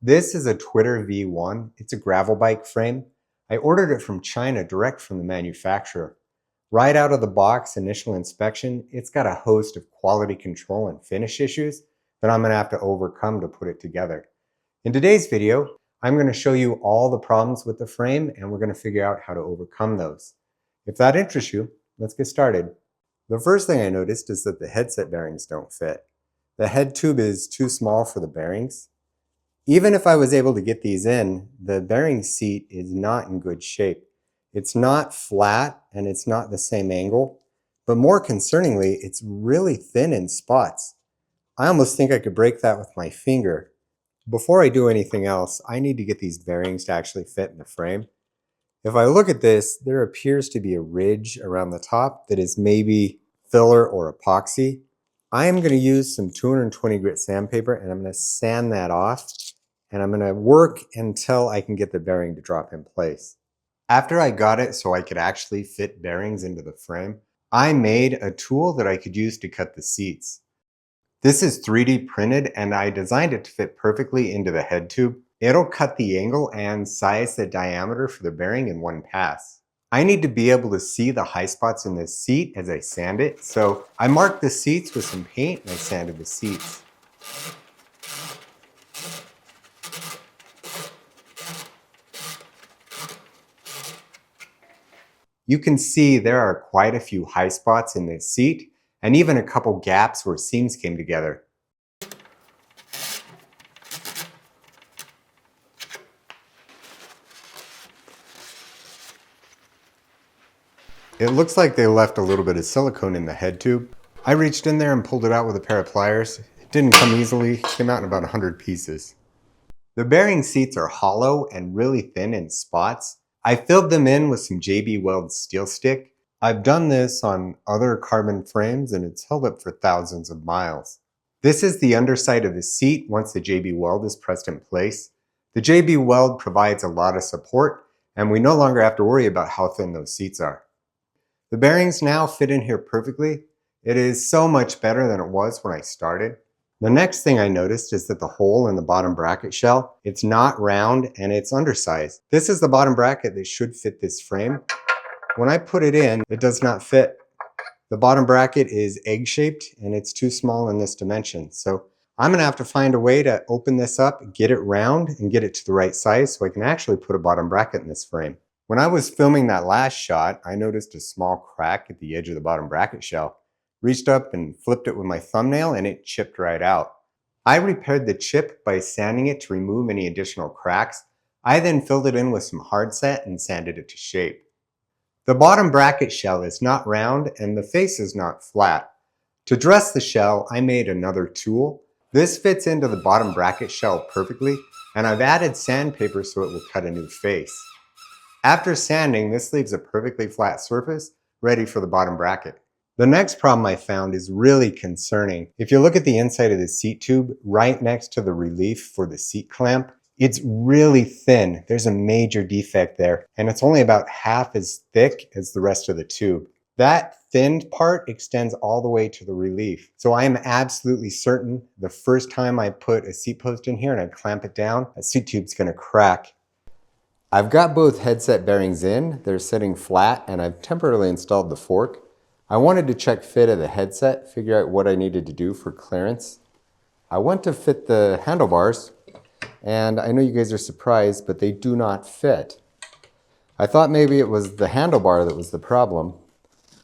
This is a Twitter V1. It's a gravel bike frame. I ordered it from China direct from the manufacturer. Right out of the box, initial inspection, it's got a host of quality control and finish issues that I'm going to have to overcome to put it together. In today's video, I'm going to show you all the problems with the frame and we're going to figure out how to overcome those. If that interests you, let's get started. The first thing I noticed is that the headset bearings don't fit. The head tube is too small for the bearings. Even if I was able to get these in, the bearing seat is not in good shape. It's not flat and it's not the same angle, but more concerningly, it's really thin in spots. I almost think I could break that with my finger. Before I do anything else, I need to get these bearings to actually fit in the frame. If I look at this, there appears to be a ridge around the top that is maybe filler or epoxy. I am going to use some 220 grit sandpaper and I'm going to sand that off. And I'm going to work until I can get the bearing to drop in place. After I got it so I could actually fit bearings into the frame, I made a tool that I could use to cut the seats. This is 3D printed and I designed it to fit perfectly into the head tube. It'll cut the angle and size the diameter for the bearing in one pass. I need to be able to see the high spots in this seat as I sand it, so I marked the seats with some paint and I sanded the seats. You can see there are quite a few high spots in this seat and even a couple gaps where seams came together. It looks like they left a little bit of silicone in the head tube. I reached in there and pulled it out with a pair of pliers. It didn't come easily, it came out in about 100 pieces. The bearing seats are hollow and really thin in spots. I filled them in with some JB Weld steel stick. I've done this on other carbon frames and it's held up for thousands of miles. This is the underside of the seat once the JB Weld is pressed in place. The JB Weld provides a lot of support and we no longer have to worry about how thin those seats are. The bearings now fit in here perfectly. It is so much better than it was when I started. The next thing I noticed is that the hole in the bottom bracket shell, it's not round and it's undersized. This is the bottom bracket that should fit this frame. When I put it in, it does not fit. The bottom bracket is egg-shaped and it's too small in this dimension. So I'm gonna have to find a way to open this up, get it round and get it to the right size so I can actually put a bottom bracket in this frame. When I was filming that last shot, I noticed a small crack at the edge of the bottom bracket shell. Reached up and flipped it with my thumbnail and it chipped right out. I repaired the chip by sanding it to remove any additional cracks. I then filled it in with some hard set and sanded it to shape. The bottom bracket shell is not round and the face is not flat. To dress the shell, I made another tool. This fits into the bottom bracket shell perfectly and I've added sandpaper so it will cut a new face. After sanding, this leaves a perfectly flat surface ready for the bottom bracket. The next problem I found is really concerning. If you look at the inside of the seat tube, right next to the relief for the seat clamp, it's really thin. There's a major defect there, and it's only about half as thick as the rest of the tube. That thinned part extends all the way to the relief. So I am absolutely certain the first time I put a seat post in here and I clamp it down, that seat tube's gonna crack. I've got both headset bearings in, they're sitting flat, and I've temporarily installed the fork. I wanted to check fit of the headset, figure out what I needed to do for clearance. I went to fit the handlebars, and I know you guys are surprised, but they do not fit. I thought maybe it was the handlebar that was the problem.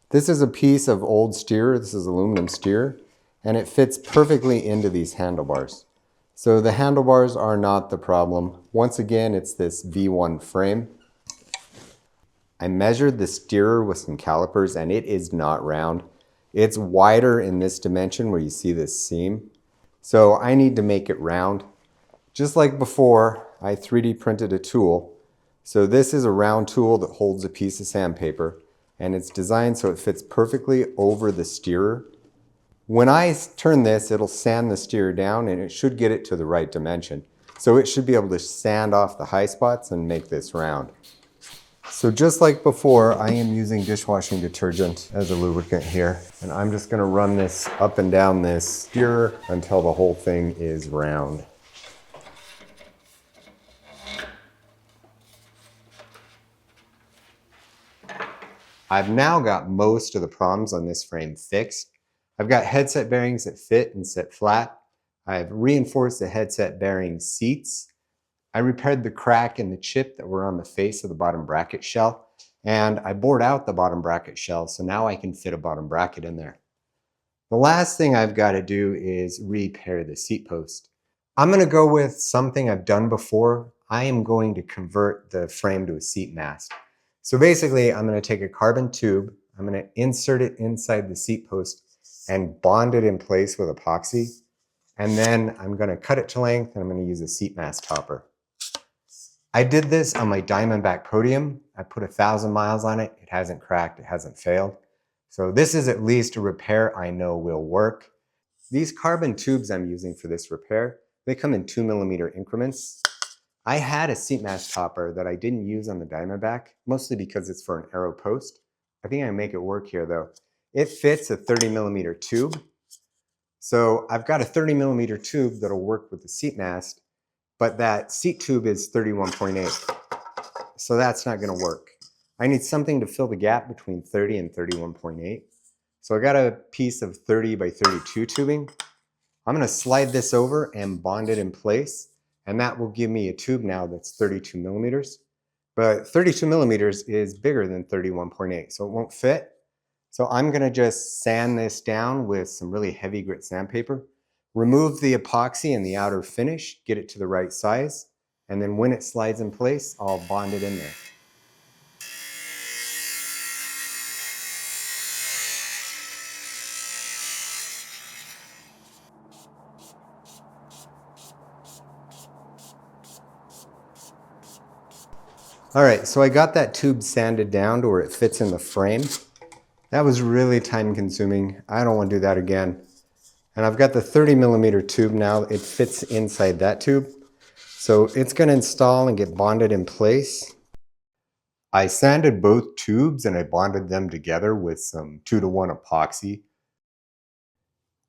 This is a piece of old steer, this is aluminum steer, and it fits perfectly into these handlebars. So the handlebars are not the problem. Once again, it's this V1 frame. I measured the steerer with some calipers and it is not round. It's wider in this dimension where you see this seam. So I need to make it round. Just like before, I 3D printed a tool. So this is a round tool that holds a piece of sandpaper and it's designed so it fits perfectly over the steerer. When I turn this, it'll sand the steerer down and it should get it to the right dimension. So it should be able to sand off the high spots and make this round. So just like before, I am using dishwashing detergent as a lubricant here. And I'm just gonna run this up and down this steerer until the whole thing is round. I've now got most of the problems on this frame fixed. I've got headset bearings that fit and sit flat. I've reinforced the headset bearing seats. I repaired the crack in the chip that were on the face of the bottom bracket shell, and I bored out the bottom bracket shell, so now I can fit a bottom bracket in there. The last thing I've got to do is repair the seat post. I'm going to go with something I've done before. I am going to convert the frame to a seat mast. So basically, I'm going to take a carbon tube, I'm going to insert it inside the seat post and bond it in place with epoxy. And then I'm going to cut it to length and I'm going to use a seat mast topper. I did this on my Diamondback Podium. I put 1,000 miles on it. It hasn't cracked, it hasn't failed. So this is at least a repair I know will work. These carbon tubes I'm using for this repair, they come in 2mm increments. I had a seat mast topper that I didn't use on the Diamondback, mostly because it's for an aero post. I think I can make it work here though. It fits a 30mm tube. So I've got a 30mm tube that'll work with the seat mast, but that seat tube is 31.8. So that's not gonna work. I need something to fill the gap between 30 and 31.8. So I got a piece of 30 by 32 tubing. I'm gonna slide this over and bond it in place, and that will give me a tube now that's 32mm. But 32mm is bigger than 31.8, so it won't fit. So I'm gonna just sand this down with some really heavy grit sandpaper, remove the epoxy and the outer finish, get it to the right size, and then when it slides in place, I'll bond it in there. All right, so I got that tube sanded down to where it fits in the frame. That was really time consuming. I don't want to do that again. And I've got the 30mm tube now. It fits inside that tube. So it's going to install and get bonded in place. I sanded both tubes and I bonded them together with some 2-to-1 epoxy.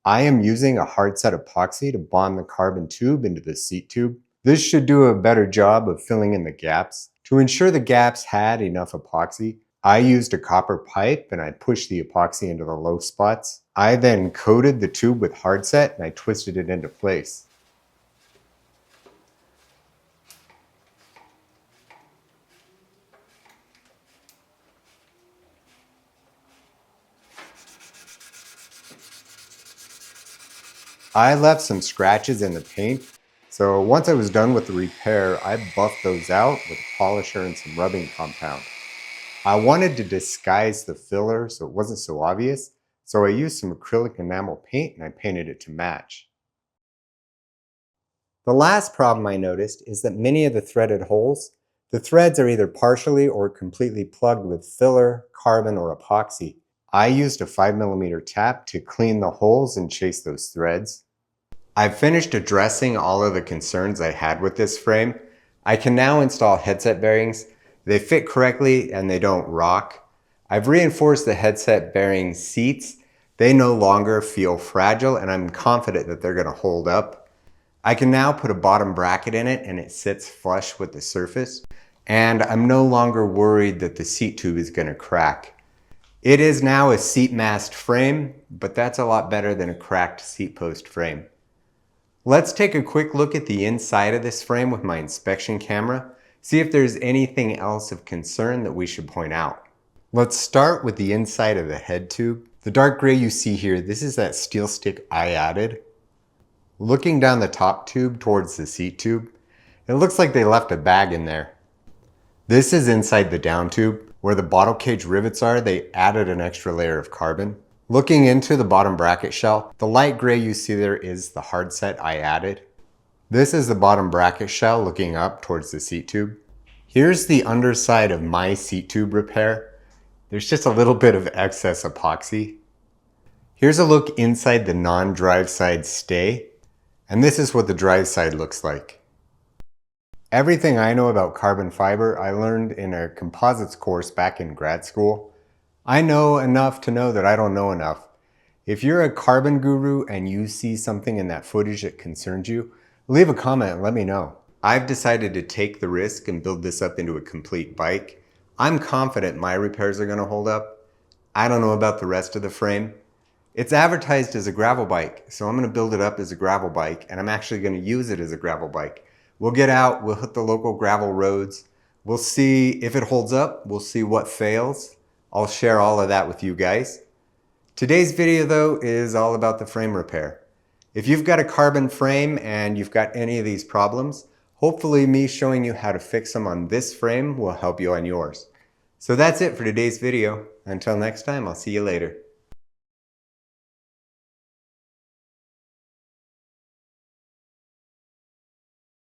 I am using a hard set epoxy to bond the carbon tube into the seat tube. This should do a better job of filling in the gaps. To ensure the gaps had enough epoxy, I used a copper pipe and I pushed the epoxy into the low spots. I then coated the tube with hard set and I twisted it into place. I left some scratches in the paint, so once I was done with the repair, I buffed those out with a polisher and some rubbing compound. I wanted to disguise the filler so it wasn't so obvious, so I used some acrylic enamel paint and I painted it to match. The last problem I noticed is that many of the threaded holes, the threads are either partially or completely plugged with filler, carbon, or epoxy. I used a 5mm tap to clean the holes and chase those threads. I've finished addressing all of the concerns I had with this frame. I can now install headset bearings. They fit correctly and they don't rock. I've reinforced the headset bearing seats. They no longer feel fragile and I'm confident that they're going to hold up. I can now put a bottom bracket in it and it sits flush with the surface. And I'm no longer worried that the seat tube is going to crack. It is now a seat mast frame, but that's a lot better than a cracked seat post frame. Let's take a quick look at the inside of this frame with my inspection camera, see if there's anything else of concern that we should point out. Let's start with the inside of the head tube. The dark gray you see here, this is that steel stick I added. Looking down the top tube towards the seat tube, it looks like they left a bag in there. This is inside the down tube. Where the bottle cage rivets are, they added an extra layer of carbon. Looking into the bottom bracket shell, the light gray you see there is the hard set I added. This is the bottom bracket shell looking up towards the seat tube. Here's the underside of my seat tube repair. There's just a little bit of excess epoxy. Here's a look inside the non-drive side stay, and this is what the drive side looks like. Everything I know about carbon fiber I learned in a composites course back in grad school. I know enough to know that I don't know enough. If you're a carbon guru and you see something in that footage that concerns you, leave a comment and let me know. I've decided to take the risk and build this up into a complete bike. I'm confident my repairs are going to hold up. I don't know about the rest of the frame. It's advertised as a gravel bike, so I'm going to build it up as a gravel bike, and I'm actually going to use it as a gravel bike. We'll get out, we'll hit the local gravel roads, we'll see if it holds up, we'll see what fails. I'll share all of that with you guys. Today's video though is all about the frame repair. If you've got a carbon frame and you've got any of these problems, hopefully me showing you how to fix them on this frame will help you on yours. So that's it for today's video. Until next time, I'll see you later.